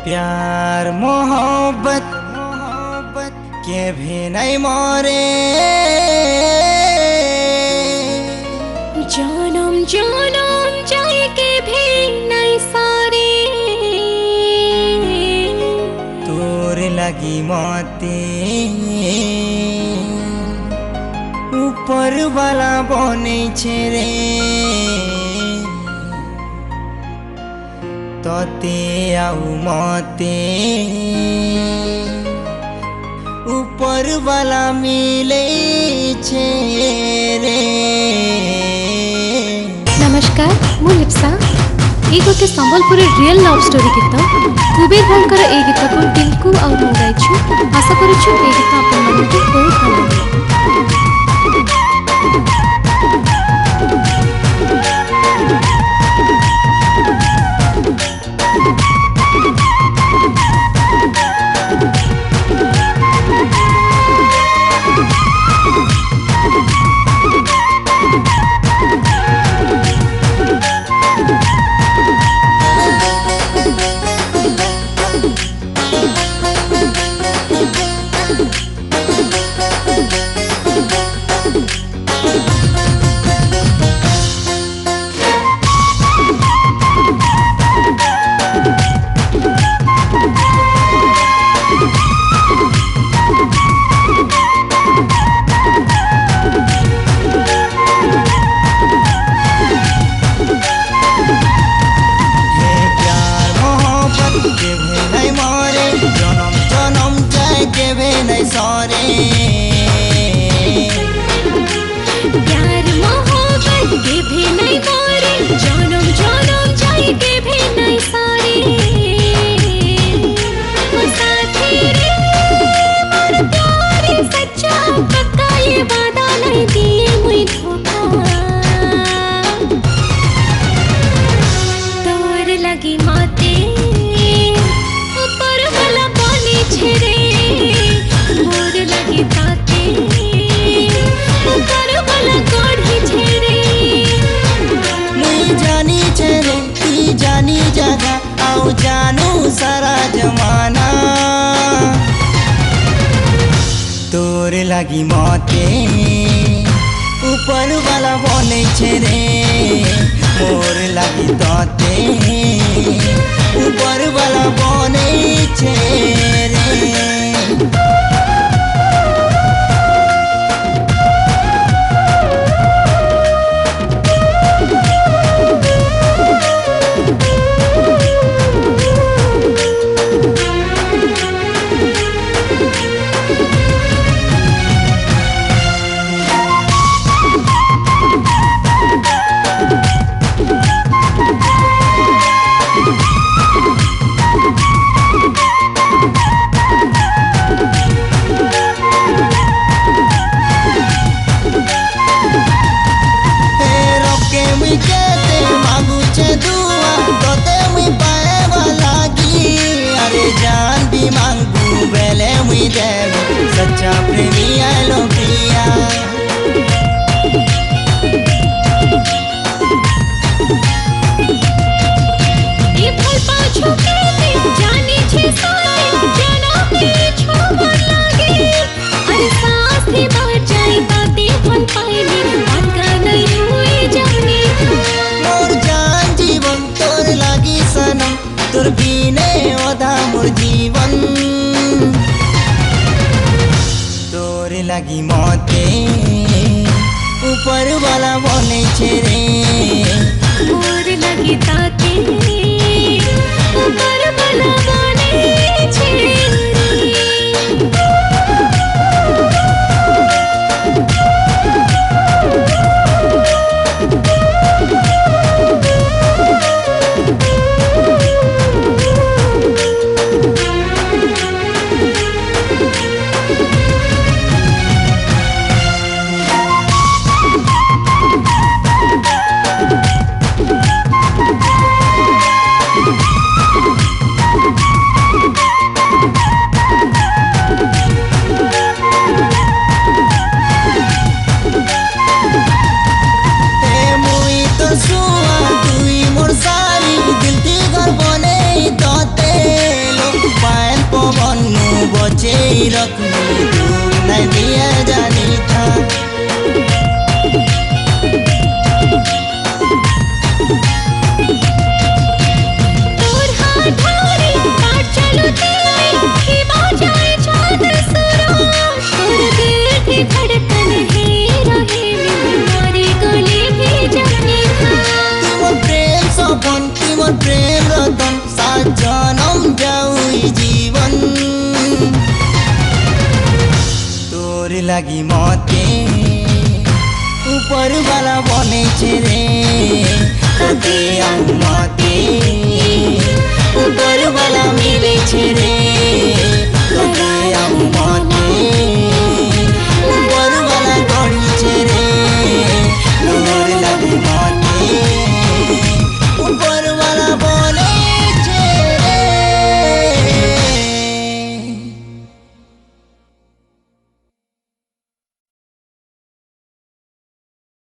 प्यार मोहब्बत के भी नहीं मोरे, जनम जनम जाए के भी नहीं सारे। तोर लगी मोती ऊपर वाला बने छे तोते आउ मते ऊपर वाला मिले छे रे। नमस्कार, मु लिप्सा। ये गोटे संबलपुर रियल लव स्टोरी गीत कुबेर भाईकर ए गीत को टिंकू और मु गाइछु। आशा करूछु ए गीत आपन मानके बहुत भल लागो। प्यार मोहब्बत के भी नहीं मोरे, जनम जनम जाए के भी नहीं सारे। साथी रे मोर प्यार सच्चा पक्का, ये वादा नहीं दिए मुई धोखा। तोर लगी माते ऊपर वाला पानी छेरे, मोर लगी ताते ऊपर वाला कोढ़ी छेरे। मुई जानी छेरे ती जानी जगह आउ जानू सारा जमाना। तोर लगी मते ऊपर वाला बने छेरे, मोर लगी ताते ऊपर वाला बने छेरे। जान भी मांगू बेले मुई देव सच्चा प्रेमी आलो प्रिया। ये फल पाछो के जानी छे सारे जना के छोड़ लागे। अरे सांस भी बाहर जाए बातें फल पाएगी, बात का नहीं हुई जाने। मोर जान जीवन तोर लागी सनम, तोर बिने ओधा मोर जीवन। तोर लगी मते ऊपर वाला बने छेरे, मोर लगी ताते ऊपर वाला बने छेरे। रखनी दूर नहीं दिया जानी था। तोर हाथ धरे बाट चलो तेरे की बाजाए चांद सुरा तोर दिल की धड़कन है रहे मेरे गले भी जाने था। तिमोर प्रेम सपन तिमोर प्रेम रतन सात जन्म जाऊ जीवन तोर लागि मते ऊपर वाला बने छे रे कते आऊ मते ऊपर वाला मिले छे रे।